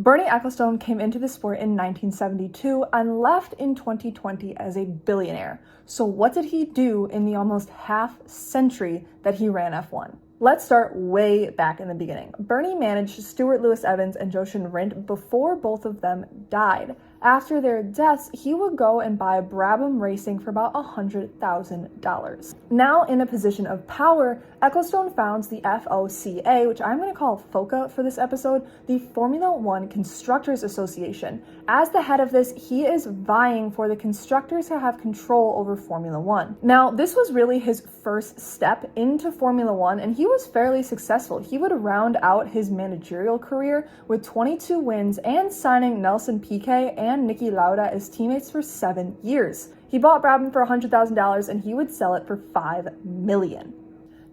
Bernie Ecclestone came into the sport in 1972 and left in 2020 as a billionaire. So what did he do in the almost half century that he ran F1? Let's start way back in the beginning. Bernie managed Stuart Lewis Evans and Jochen Rindt before both of them died. After their deaths, he would go and buy Brabham Racing for about $100,000. Now in a position of power, Ecclestone founds the FOCA, which I'm going to call FOCA for this episode, the Formula One Constructors Association. As the head of this, he is vying for the constructors to have control over Formula One. Now, this was really his first step into Formula One, and he was fairly successful. He would round out his managerial career with 22 wins and signing Nelson Piquet and Niki Lauda as teammates for 7 years. He bought Brabham for $100,000 and he would sell it for $5 million.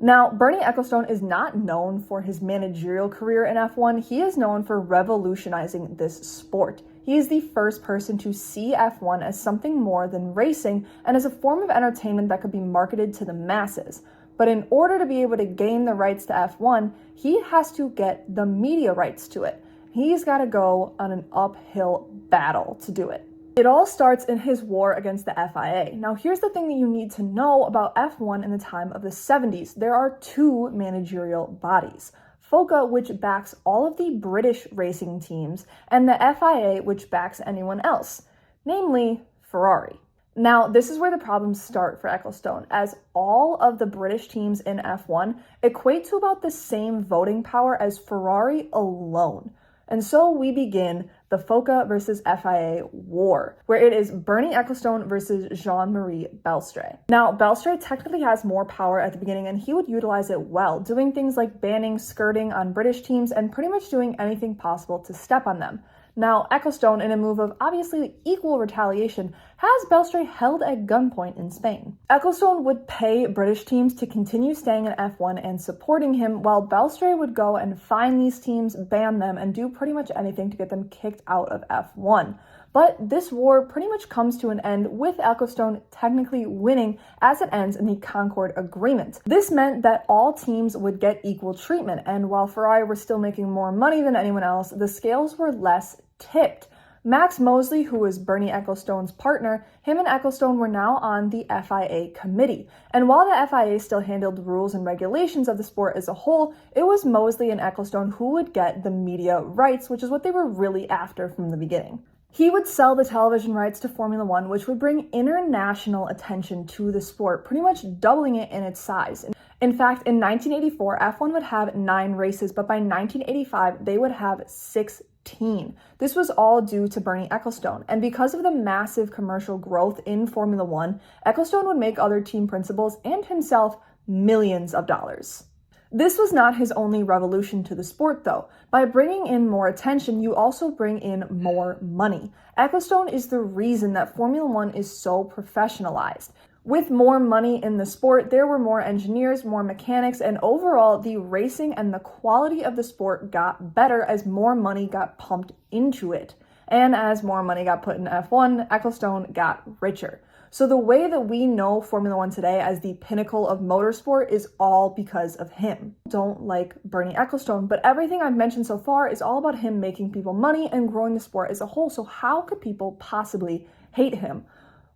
Now, Bernie Ecclestone is not known for his managerial career in F1. He is known for revolutionizing this sport. He is the first person to see F1 as something more than racing and as a form of entertainment that could be marketed to the masses. But in order to be able to gain the rights to F1, he has to get the media rights to it. He's got to go on an uphill battle to do it. It all starts in his war against the FIA. Now, here's the thing that you need to know about F1 in the time of the 70s. There are two managerial bodies. FOCA, which backs all of the British racing teams, and the FIA, which backs anyone else, namely Ferrari. Now, this is where the problems start for Ecclestone, as all of the British teams in F1 equate to about the same voting power as Ferrari alone. And so we begin the FOCA versus FIA war, where it is Bernie Ecclestone versus Jean-Marie Belstray. Now, Belstray technically has more power at the beginning, and he would utilize it well, doing things like banning skirting on British teams and pretty much doing anything possible to step on them. Now, Ecclestone, in a move of obviously equal retaliation, has Belstray held at gunpoint in Spain. Ecclestone would pay British teams to continue staying in F1 and supporting him, while Belstray would go and find these teams, ban them, and do pretty much anything to get them kicked out of F1. But this war pretty much comes to an end with Ecclestone technically winning as it ends in the Concord Agreement. This meant that all teams would get equal treatment, and while Ferrari were still making more money than anyone else, the scales were less tipped. Max Mosley, who was Bernie Ecclestone's partner, him and Ecclestone were now on the FIA committee. And while the FIA still handled the rules and regulations of the sport as a whole, it was Mosley and Ecclestone who would get the media rights, which is what they were really after from the beginning. He would sell the television rights to Formula One, which would bring international attention to the sport, pretty much doubling it in its size. In fact, in 1984, F1 would have 9 races, but by 1985, they would have 16. This was all due to Bernie Ecclestone, and because of the massive commercial growth in Formula One, Ecclestone would make other team principals and himself millions of dollars. This was not his only revolution to the sport, though. By bringing in more attention, you also bring in more money. Ecclestone is the reason that Formula One is so professionalized. With more money in the sport, there were more engineers, more mechanics, and overall, the racing and the quality of the sport got better as more money got pumped into it. And as more money got put in F1, Ecclestone got richer. So the way that we know Formula One today as the pinnacle of motorsport is all because of him. Don't like Bernie Ecclestone, but everything I've mentioned so far is all about him making people money and growing the sport as a whole. So how could people possibly hate him?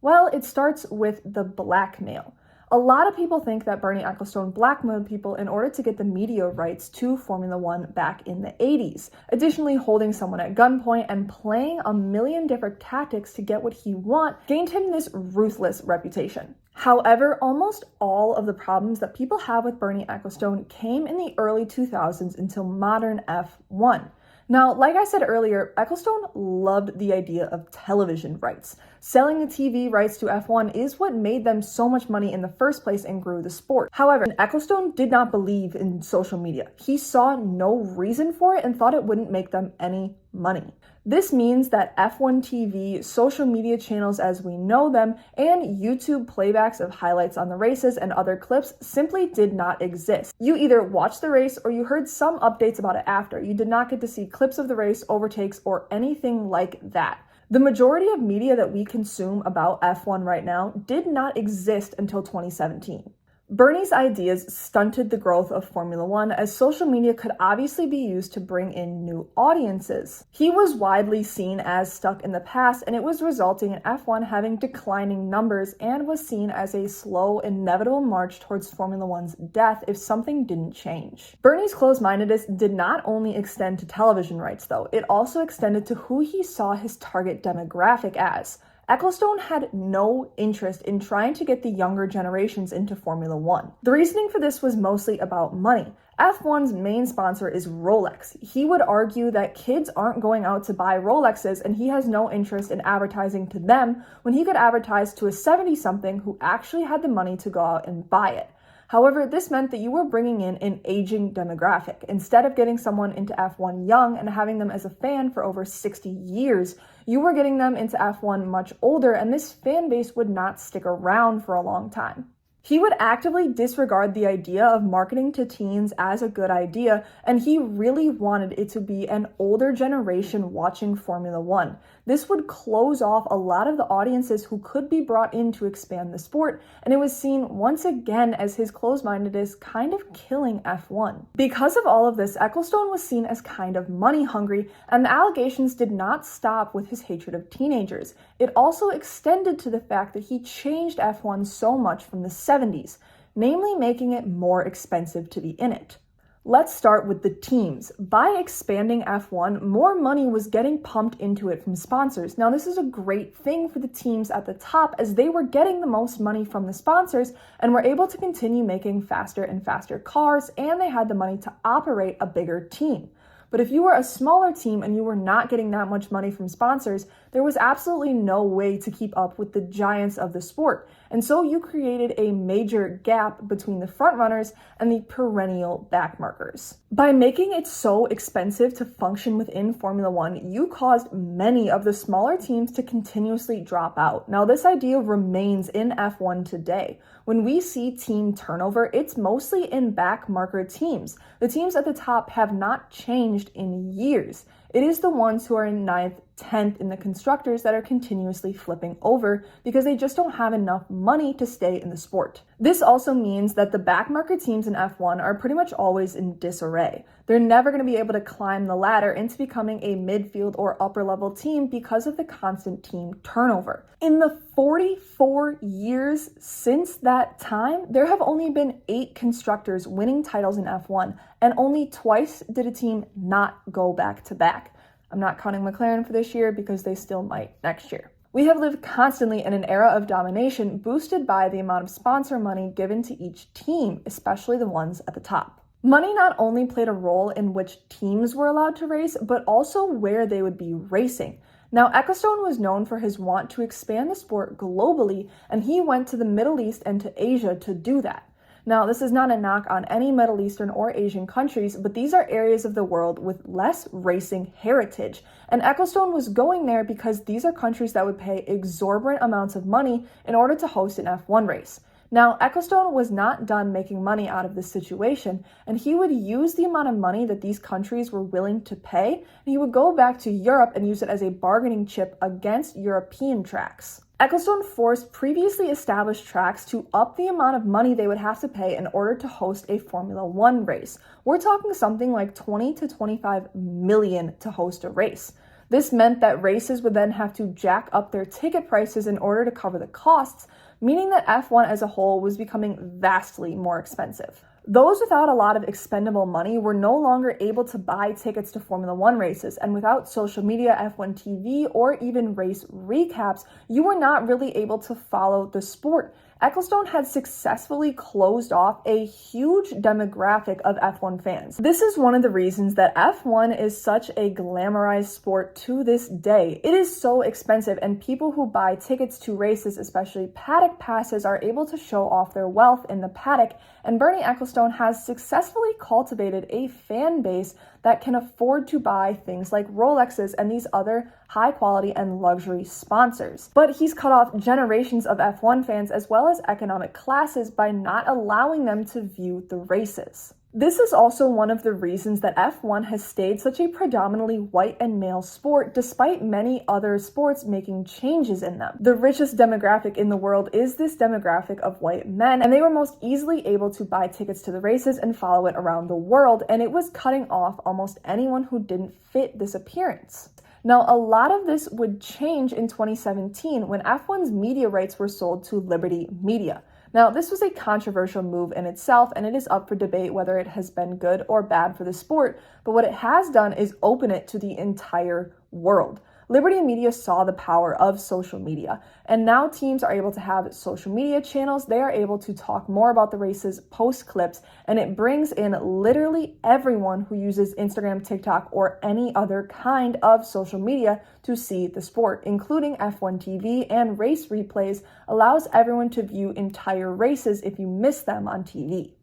Well, it starts with the blackmail. A lot of people think that Bernie Ecclestone blackmailed people in order to get the media rights to Formula One back in the 80s. Additionally, holding someone at gunpoint and playing a million different tactics to get what he wanted gained him this ruthless reputation. However, almost all of the problems that people have with Bernie Ecclestone came in the early 2000s until modern F1. Now, like I said earlier, Ecclestone loved the idea of television rights. Selling the TV rights to F1 is what made them so much money in the first place and grew the sport. However, Ecclestone did not believe in social media. He saw no reason for it and thought it wouldn't make them any money. This means that F1 TV, social media channels as we know them, and YouTube playbacks of highlights on the races and other clips simply did not exist. You either watched the race or you heard some updates about it after. You did not get to see clips of the race, overtakes, or anything like that. The majority of media that we consume about F1 right now did not exist until 2017. Bernie's ideas stunted the growth of Formula One, as social media could obviously be used to bring in new audiences. He was widely seen as stuck in the past, and it was resulting in F1 having declining numbers and was seen as a slow, inevitable march towards Formula One's death if something didn't change. Bernie's closed-mindedness did not only extend to television rights, though. It also extended to who he saw his target demographic as. Ecclestone had no interest in trying to get the younger generations into Formula One. The reasoning for this was mostly about money. F1's main sponsor is Rolex. He would argue that kids aren't going out to buy Rolexes, and he has no interest in advertising to them when he could advertise to a 70-something who actually had the money to go out and buy it. However, this meant that you were bringing in an aging demographic. Instead of getting someone into F1 young and having them as a fan for over 60 years, you were getting them into F1 much older, and this fan base would not stick around for a long time. He would actively disregard the idea of marketing to teens as a good idea, and he really wanted it to be an older generation watching Formula One. This would close off a lot of the audiences who could be brought in to expand the sport, and it was seen once again as his closed-mindedness kind of killing F1. Because of all of this, Ecclestone was seen as kind of money hungry, and the allegations did not stop with his hatred of teenagers. It also extended to the fact that he changed F1 so much from the 70s, namely making it more expensive to be in it. Let's start with the teams. By expanding F1, more money was getting pumped into it from sponsors. Now, this is a great thing for the teams at the top, as they were getting the most money from the sponsors and were able to continue making faster and faster cars, and they had the money to operate a bigger team. But if you were a smaller team and you were not getting that much money from sponsors, there was absolutely no way to keep up with the giants of the sport. And so you created a major gap between the frontrunners and the perennial backmarkers. By making it so expensive to function within Formula One, you caused many of the smaller teams to continuously drop out. Now, this idea remains in F1 today. When we see team turnover, it's mostly in backmarker teams. The teams at the top have not changed in years. It is the ones who are in 9th, 10th in the constructors that are continuously flipping over because they just don't have enough money to stay in the sport. This also means that the backmarker teams in F1 are pretty much always in disarray. They're never going to be able to climb the ladder into becoming a midfield or upper level team because of the constant team turnover. In the 44 years since that time, there have only been 8 constructors winning titles in F1, and only twice did a team not go back to back. I'm not counting McLaren for this year because they still might next year. We have lived constantly in an era of domination boosted by the amount of sponsor money given to each team, especially the ones at the top. Money not only played a role in which teams were allowed to race, but also where they would be racing. Now, Ecclestone was known for his want to expand the sport globally, and he went to the Middle East and to Asia to do that. Now, this is not a knock on any Middle Eastern or Asian countries, but these are areas of the world with less racing heritage. And Ecclestone was going there because these are countries that would pay exorbitant amounts of money in order to host an F1 race. Now, Ecclestone was not done making money out of this situation, and he would use the amount of money that these countries were willing to pay, and he would go back to Europe and use it as a bargaining chip against European tracks. Ecclestone forced previously established tracks to up the amount of money they would have to pay in order to host a Formula One race. We're talking something like 20 to 25 million to host a race. This meant that races would then have to jack up their ticket prices in order to cover the costs, meaning that F1 as a whole was becoming vastly more expensive. Those without a lot of expendable money were no longer able to buy tickets to Formula One races, and without social media, F1 TV, or even race recaps, you were not really able to follow the sport. Ecclestone had successfully closed off a huge demographic of F1 fans. This is one of the reasons that F1 is such a glamorized sport to this day. It is so expensive, and people who buy tickets to races, especially paddock passes, are able to show off their wealth in the paddock, and Bernie Ecclestone has successfully cultivated a fan base that can afford to buy things like Rolexes and these other high quality and luxury sponsors. But he's cut off generations of F1 fans as well as economic classes by not allowing them to view the races. This is also one of the reasons that F1 has stayed such a predominantly white and male sport despite many other sports making changes in them. The richest demographic in the world is this demographic of white men, and they were most easily able to buy tickets to the races and follow it around the world, and it was cutting off almost anyone who didn't fit this appearance. Now, a lot of this would change in 2017 when F1's media rights were sold to Liberty Media. Now, this was a controversial move in itself, and it is up for debate whether it has been good or bad for the sport, but what it has done is open it to the entire world. Liberty Media saw the power of social media, and now teams are able to have social media channels. They are able to talk more about the races, post clips, and it brings in literally everyone who uses Instagram, TikTok, or any other kind of social media to see the sport, including F1 TV, and race replays allows everyone to view entire races if you miss them on TV.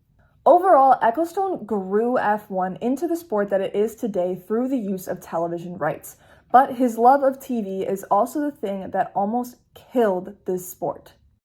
Overall, Ecclestone grew F1 into the sport that it is today through the use of television rights. But his love of TV is also the thing that almost killed this sport.